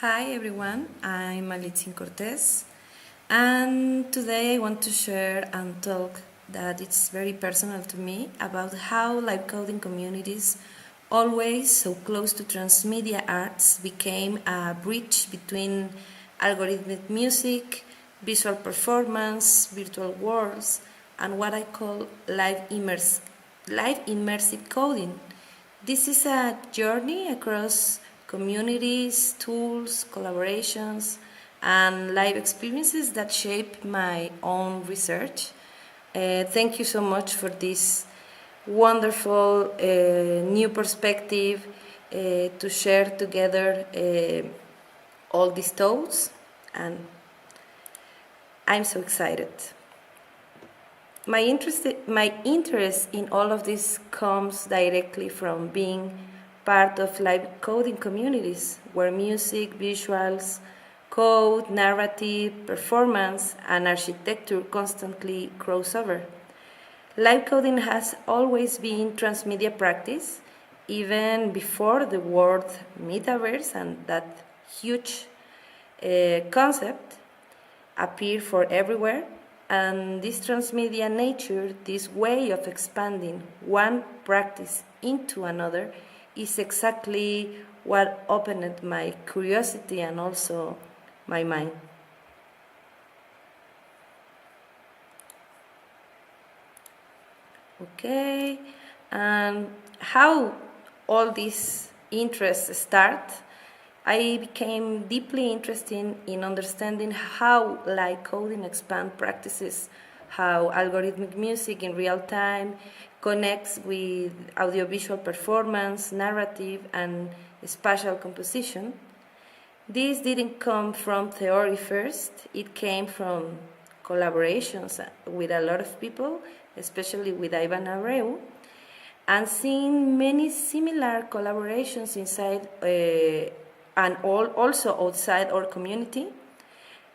Hi everyone, I'm Malitzin Cortes, and today I want to share and talk that it's very personal to me about how live coding communities, always so close to transmedia arts, became a bridge between algorithmic music, visual performance, virtual worlds, and what I call live immersive coding. This is a journey across communities, tools, collaborations, and live experiences that shape my own research. Thank you so much for this wonderful new perspective to share together all these thoughts, and I'm so excited. My interest in all of this comes directly from being part of live coding communities where music, visuals, code, narrative, performance, and architecture constantly cross over. Live coding has always been transmedia practice, even before the word metaverse and that huge concept appeared for everywhere. And this transmedia nature, this way of expanding one practice into another, is exactly what opened my curiosity and also my mind. Okay, and how all these interests start, I became deeply interested in understanding how live coding expand practices, how algorithmic music in real time connects with audiovisual performance, narrative, and spatial composition. This didn't come from theory first, it came from collaborations with a lot of people, especially with Ivan Abreu, and seeing many similar collaborations inside and also outside our community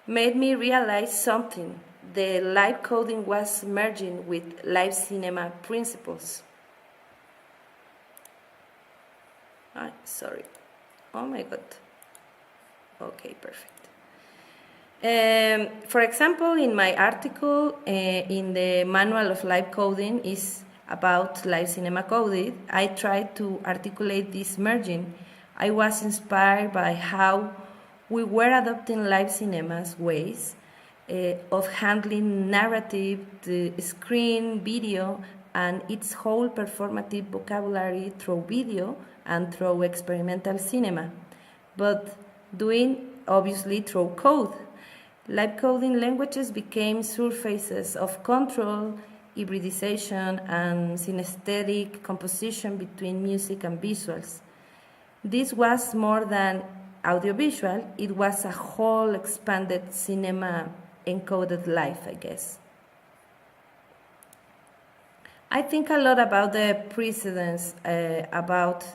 made me realize something. The live coding was merging with live cinema principles. Sorry. Oh my god. Okay, perfect. For example, in my article in the Manual of Live Coding is about live cinema coding, I tried to articulate this merging. I was inspired by how we were adopting live cinema's ways of handling narrative, the screen, video, and its whole performative vocabulary through video and through experimental cinema, but doing obviously through code. Live coding languages became surfaces of control, hybridization, and synesthetic composition between music and visuals. This was more than audiovisual, it was a whole expanded cinema encoded life, I guess. I think a lot about the precedents, about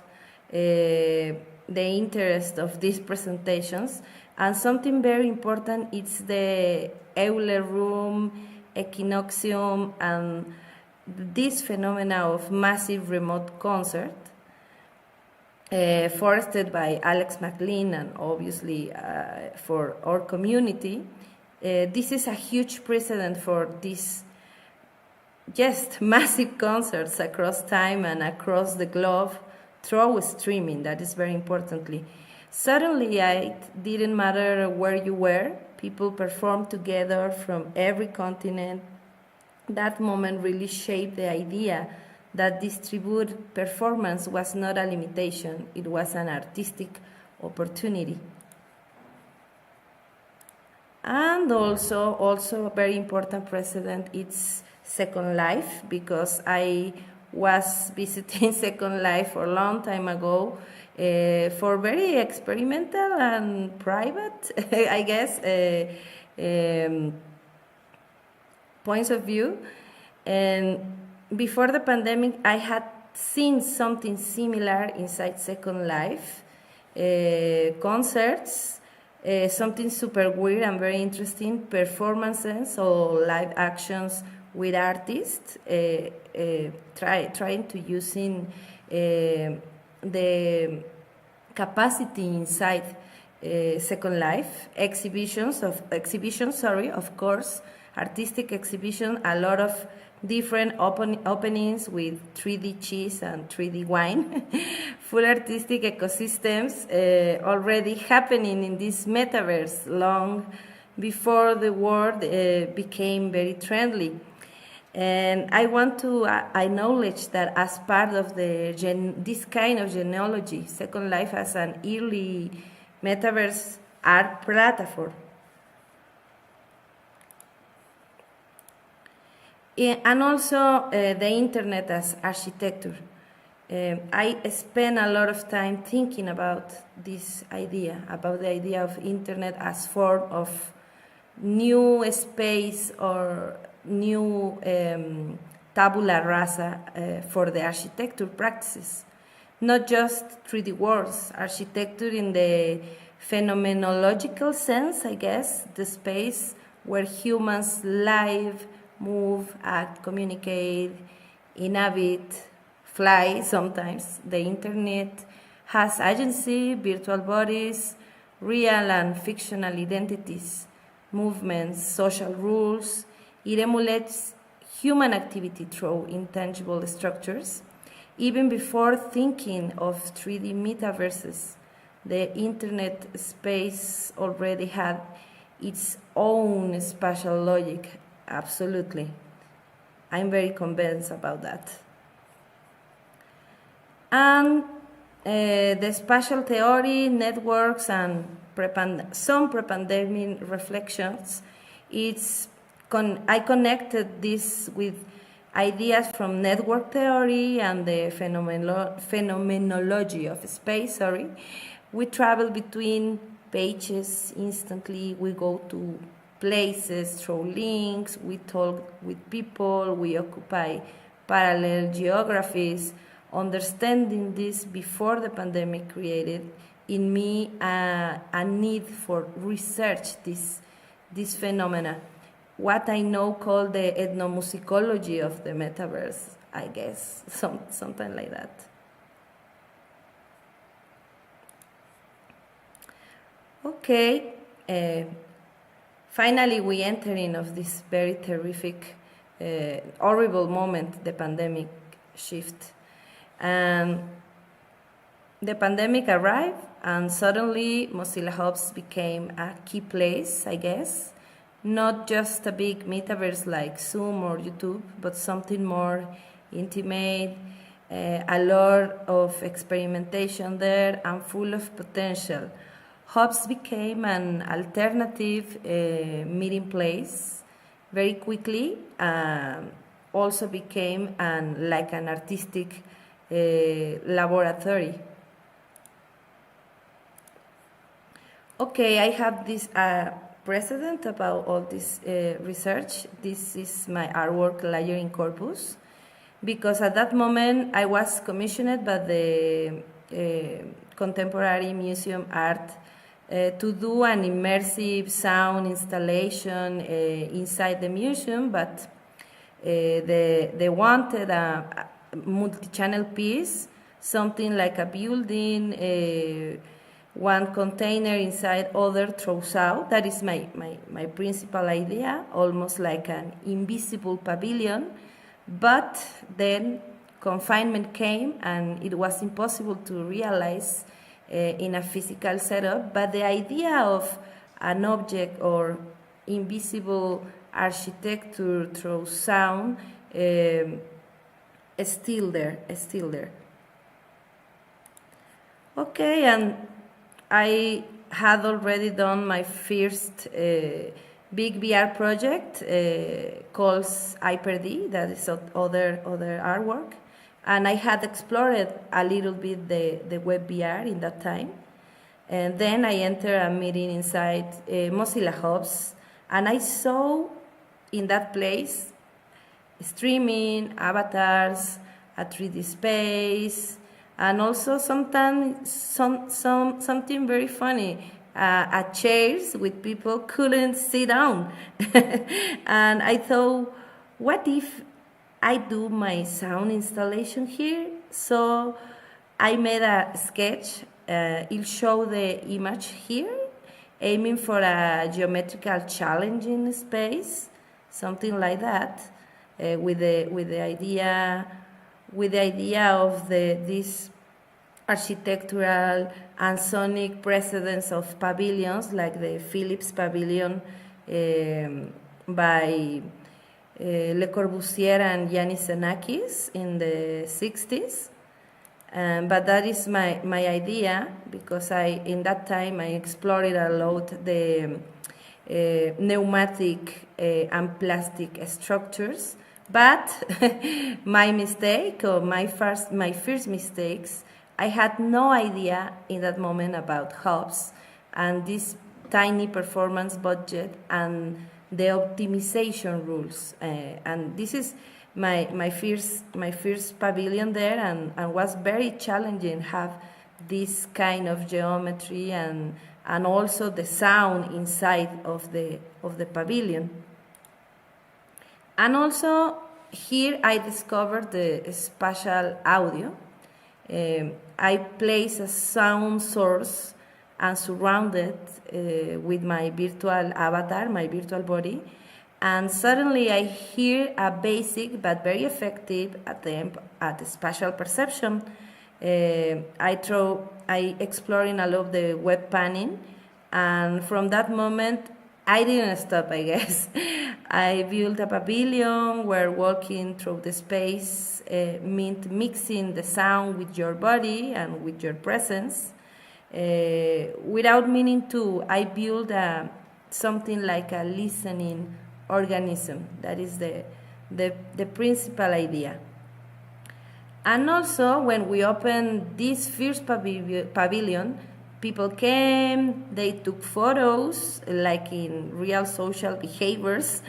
the interest of these presentations, and something very important is the Euler room, equinoxium, and this phenomena of massive remote concert, fostered by Alex McLean and obviously for our community. This is a huge precedent for these just massive concerts across time and across the globe through streaming. That is very importantly. Suddenly, it didn't matter where you were, people performed together from every continent. That moment really shaped the idea that distributed performance was not a limitation, it was an artistic opportunity. And also a very important precedent is Second Life, because I was visiting Second Life for a long time ago for very experimental and private, I guess, points of view. And before the pandemic, I had seen something similar inside Second Life, concerts, something super weird and very interesting, performances or live actions with artists, trying to using the capacity inside Second Life, of course, artistic exhibition, a lot of different openings with 3D cheese and 3D wine, full artistic ecosystems already happening in this metaverse long before the world became very trendy. And I want to acknowledge that as part of this kind of genealogy, Second Life as an early metaverse art platform. And also the internet as architecture. I spent a lot of time thinking about this idea, about the idea of internet as form of new space or new tabula rasa for the architecture practices. Not just 3D worlds, architecture in the phenomenological sense, I guess, the space where humans live, move, act, communicate, inhabit, fly sometimes. The internet has agency, virtual bodies, real and fictional identities, movements, social rules. It emulates human activity through intangible structures. Even before thinking of 3D metaverses, the internet space already had its own spatial logic, absolutely. I'm very convinced about that. And the spatial theory, networks, and some pre-pandemic reflections, I connected this with ideas from network theory and the phenomenology of space, We travel between pages instantly, we go to places through links, we talk with people, we occupy parallel geographies. Understanding this before the pandemic created in me a need for research this phenomena. What I know called the ethnomusicology of the metaverse, I guess, something like that. Okay, finally we enter in of this very terrific, horrible moment, the pandemic shift. And the pandemic arrived, and suddenly Mozilla Hubs became a key place, I guess. Not just a big metaverse like Zoom or YouTube, but something more intimate, a lot of experimentation there, and full of potential. Hubs became an alternative meeting place very quickly. Also became like an artistic laboratory. Okay, I have this precedent about all this research. This is my artwork layering corpus, because at that moment I was commissioned by the Contemporary Museum Art to do an immersive sound installation inside the museum, but they wanted a multi-channel piece, something like a building, one container inside other throws out. That is my principal idea, almost like an invisible pavilion. But then confinement came and it was impossible to realize in a physical setup. But the idea of an object or invisible architecture through sound is still there. Okay, and I had already done my first big VR project called HyperD, that is other artwork, and I had explored a little bit the web VR in that time. And then I entered a meeting inside Mozilla Hubs, and I saw in that place streaming, avatars, a 3D space, and also sometimes something very funny, chairs with people couldn't sit down. And I thought, what if I do my sound installation here? So I made a sketch I'll show the image here, aiming for a geometrical challenging space, something like that, with the idea of this architectural and sonic precedence of pavilions, like the Philips pavilion by Le Corbusier and Yanis Xenakis in the 60s. But that is my idea, because in that time I explored a lot the pneumatic and plastic structures. But my mistake, or my first mistakes, I had no idea in that moment about hubs and this tiny performance budget and the optimization rules. And this is my first pavilion there, and was very challenging have this kind of geometry and also the sound inside of the pavilion. And also here I discovered the spatial audio. I place a sound source and surrounded with my virtual avatar, my virtual body, and suddenly I hear a basic but very effective attempt at spatial perception. I exploring a lot of the web panning, and from that moment I didn't stop, I guess. I built a pavilion where walking through the space meant mixing the sound with your body and with your presence. Without meaning to, I built something like a listening organism. That is the principal idea. And also, when we opened this first pavilion, people came, they took photos, like in real social behaviors,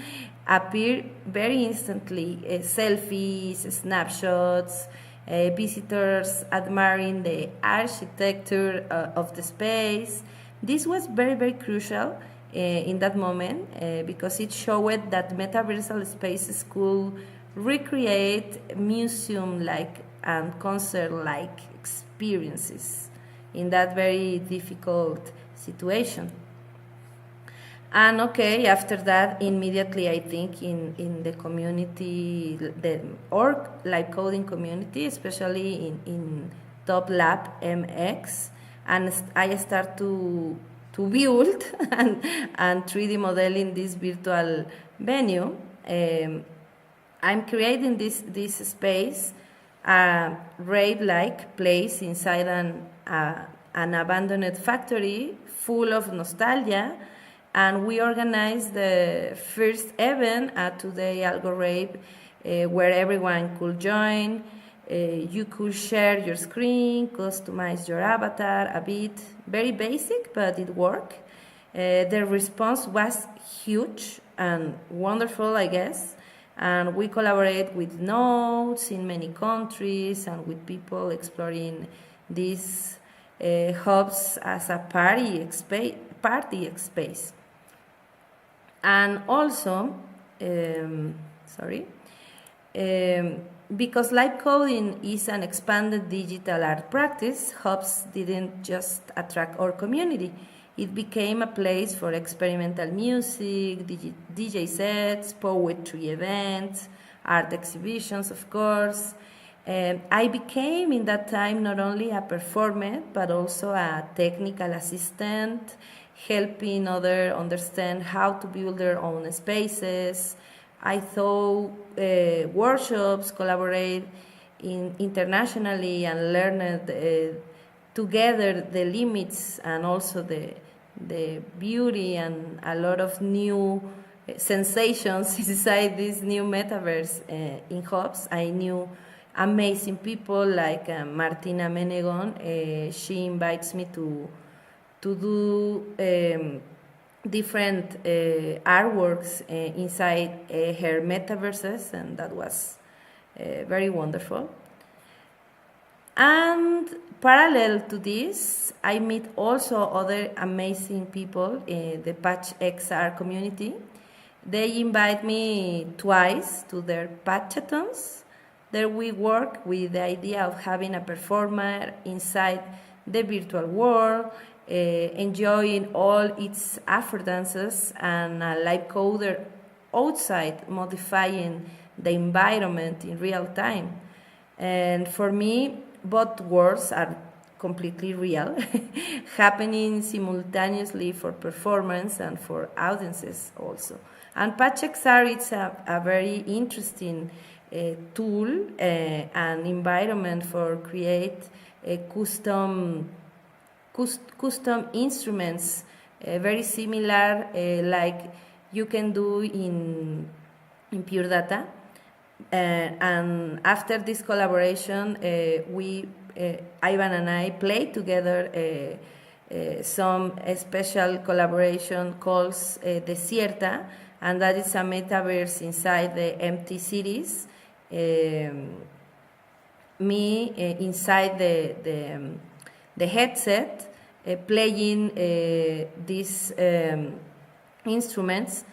appear very instantly, selfies, snapshots, visitors admiring the architecture of the space. This was very, very crucial in that moment, because it showed that metaversal spaces could recreate museum-like and concert-like experiences in that very difficult situation. And okay, after that, immediately I think in the community, or like coding community, especially in Top Lab MX, and I start to build and 3D modeling this virtual venue. I'm creating this space, a rave-like place inside an abandoned factory full of nostalgia, and we organized the first event at Today Algo Rave, where everyone could join. You could share your screen, customize your avatar a bit, very basic, but it worked. The response was huge and wonderful, I guess. And we collaborate with nodes in many countries and with people exploring these hubs as a party space. And also, because live coding is an expanded digital art practice, hubs didn't just attract our community. It became a place for experimental music, DJ sets, poetry events, art exhibitions, of course. I became, in that time, not only a performer, but also a technical assistant, helping others understand how to build their own spaces. I thought workshops, collaborate internationally, and learned together the limits and also the beauty and a lot of new sensations inside this new metaverse in hubs. I knew amazing people like Martina Menegon. She invites me to do different artworks inside her metaverses, and that was very wonderful. And parallel to this, I meet also other amazing people in the Patch XR community. They invite me twice to their patchathons. There we work with the idea of having a performer inside the virtual world, enjoying all its affordances, and a live coder outside modifying the environment in real time. And for me, both worlds are completely real, happening simultaneously for performance and for audiences also. And PatchXR is a very interesting tool and environment for create custom instruments, very similar like you can do in Pure Data. And after this collaboration, Ivan and I played together some special collaboration called Desierta, and that is a metaverse inside the empty cities. Inside the headset, playing these instruments,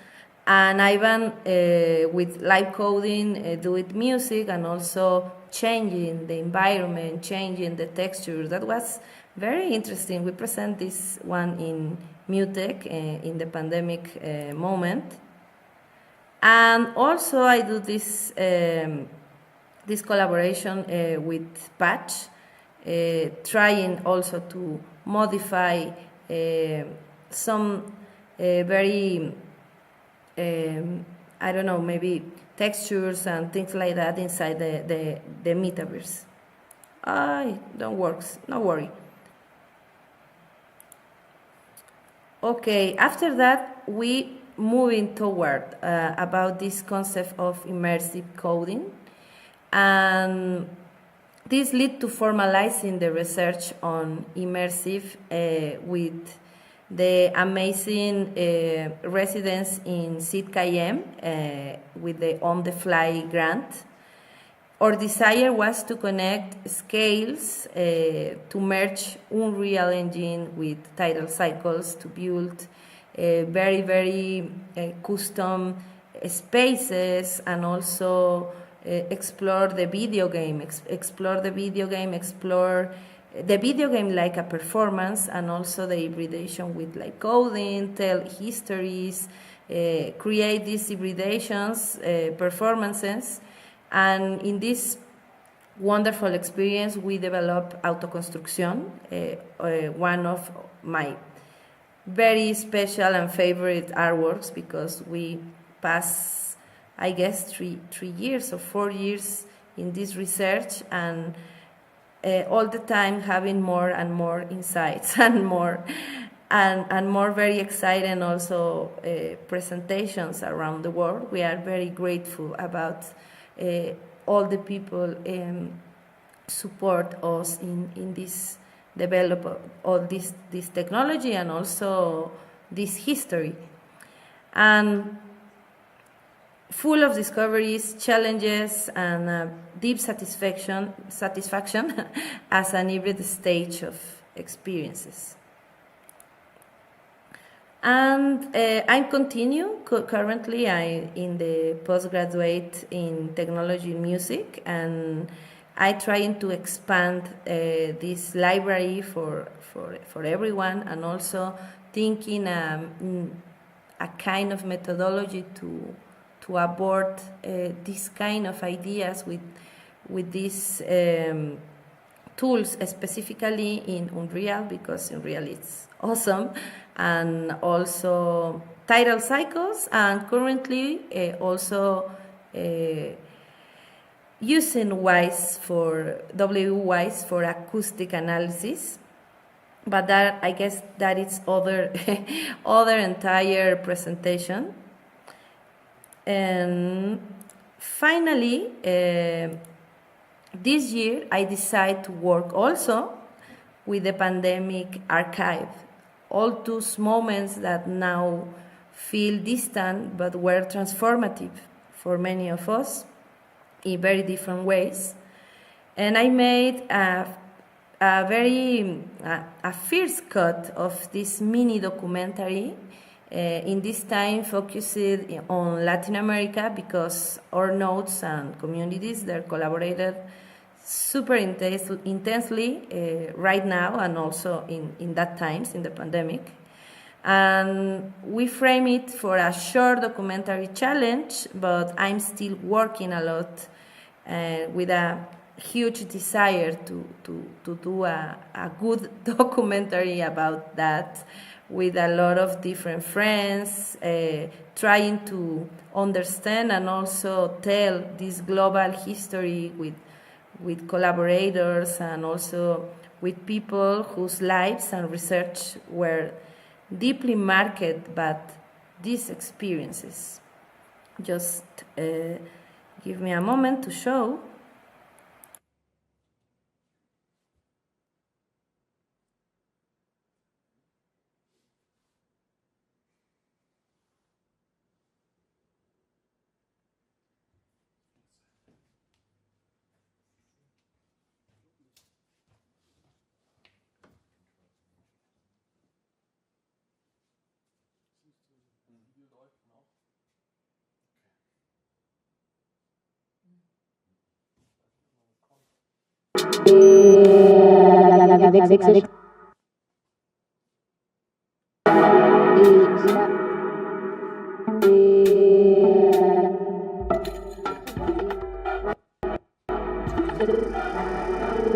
and Ivan with live coding, doing music, and also changing the environment, changing the texture. That was very interesting. We present this one in Mutec in the pandemic moment. And also I do this collaboration with Patch, trying also to modify some very I don't know, maybe textures and things like that inside the metaverse. Don't work, no worry. Okay, after that we moving toward about this concept of immersive coding, and this led to formalizing the research on immersive with the amazing residents in SIDKM with the On the Fly grant. Our desire was to connect scales to merge Unreal Engine with tidal cycles to build very, very custom spaces, and also explore the video game, explore the video game like a performance, and also the hybridation with like coding, tell histories, create these hybridations, performances. And in this wonderful experience, we developed Autoconstrucción, one of my very special and favorite artworks, because we pass, I guess, 3 years or 4 years in this research, and all the time having more and more insights and more very exciting also presentations around the world. We are very grateful about all the people support us in this develop all this technology and also this history, and full of discoveries, challenges, and deep satisfaction as an hybrid stage of experiences. And I continue currently. I in the postgraduate in technology and music, and I trying to expand this library for everyone, and also thinking a kind of methodology to abort these kind of ideas with these tools, specifically in Unreal, because Unreal is awesome, and also tidal cycles, and currently also using WISE for acoustic analysis. But that, I guess, that is other entire presentation. And finally, this year I decided to work also with the pandemic archive. All those moments that now feel distant but were transformative for many of us in very different ways. And I made a first cut of this mini documentary, in this time focused on Latin America, because our nodes and communities, they collaborated super intensely right now and also in that times, in the pandemic. And we frame it for a short documentary challenge, but I'm still working a lot with a huge desire to do a good documentary about that with a lot of different friends, trying to understand and also tell this global history with collaborators and also with people whose lives and research were deeply marked by these experiences. Just give me a moment to show.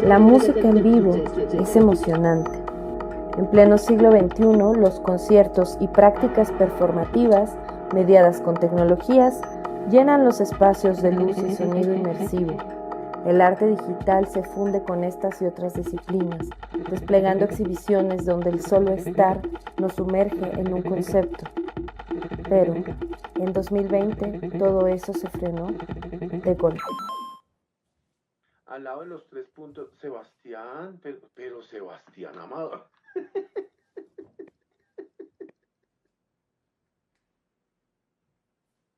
La música en vivo es emocionante. En pleno siglo XXI, los conciertos y prácticas performativas, mediadas con tecnologías, llenan los espacios de luz y sonido inmersivo. El arte digital se funde con estas y otras disciplinas, desplegando exhibiciones donde el solo estar nos sumerge en un concepto. Pero, en 2020, todo eso se frenó de golpe. Al lado de los 3 puntos, Sebastián, pero Sebastián, amado.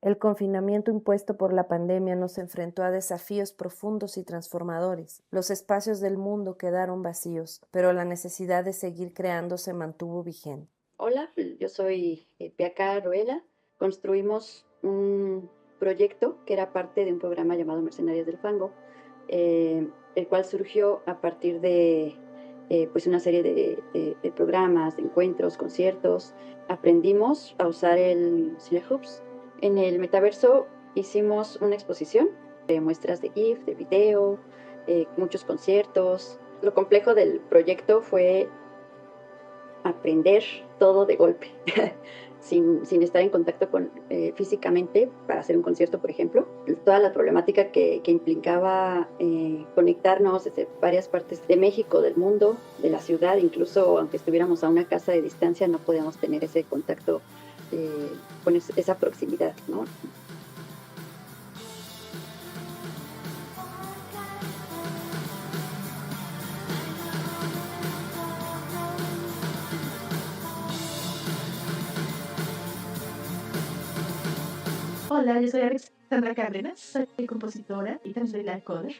El confinamiento impuesto por la pandemia nos enfrentó a desafíos profundos y transformadores. Los espacios del mundo quedaron vacíos, pero la necesidad de seguir creando se mantuvo vigente. Hola, yo soy Bianca Roela. Construimos un proyecto que era parte de un programa llamado Mercenarias del Fango, el cual surgió a partir de pues una serie de programas, de encuentros, conciertos. Aprendimos a usar el Cinehubs. En el metaverso hicimos una exposición de muestras de GIF, de video, muchos conciertos. Lo complejo del proyecto fue aprender todo de golpe, sin estar en contacto físicamente para hacer un concierto, por ejemplo. Toda la problemática que implicaba conectarnos desde varias partes de México, del mundo, de la ciudad, incluso aunque estuviéramos a una casa de distancia, no podíamos tener ese contacto con esa proximidad, ¿no? Hola, yo soy Alexandra Cárdenas, soy compositora y también soy live coder.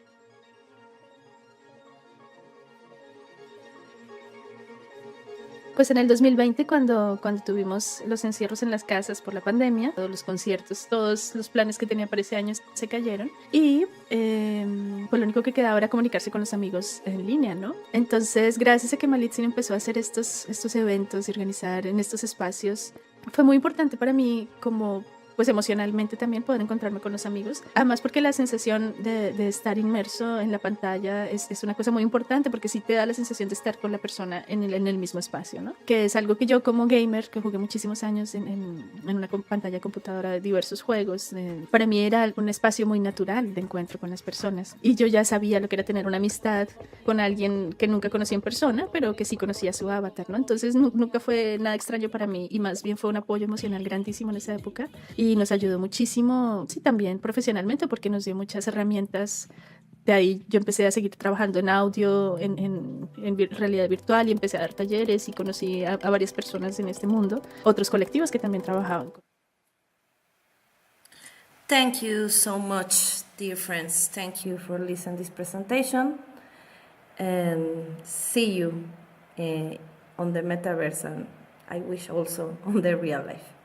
Pues en el 2020, cuando tuvimos los encierros en las casas por la pandemia, todos los conciertos, todos los planes que tenía para ese año se cayeron y pues lo único que quedaba era comunicarse con los amigos en línea, ¿no? Entonces, gracias a que Malitzin empezó a hacer estos eventos y organizar en estos espacios, fue muy importante para mí como pues emocionalmente también poder encontrarme con los amigos. Además porque la sensación de estar inmerso en la pantalla es una cosa muy importante porque sí te da la sensación de estar con la persona en el mismo espacio, ¿no? Que es algo que yo como gamer, que jugué muchísimos años en una pantalla de computadora de diversos juegos, para mí era un espacio muy natural de encuentro con las personas. Y yo ya sabía lo que era tener una amistad con alguien que nunca conocí en persona, pero que sí conocía su avatar, ¿no? Entonces nunca fue nada extraño para mí y más bien fue un apoyo emocional grandísimo en esa época. Y nos ayudó muchísimo, sí, también profesionalmente, porque nos dio muchas herramientas. De ahí yo empecé a seguir trabajando en audio, en realidad virtual, y empecé a dar talleres y conocí a varias personas en este mundo, otros colectivos que también trabajaban. Thank you so much, dear friends. Thank you for listening to this presentation. And see you on the metaverse, and I wish also on the real life.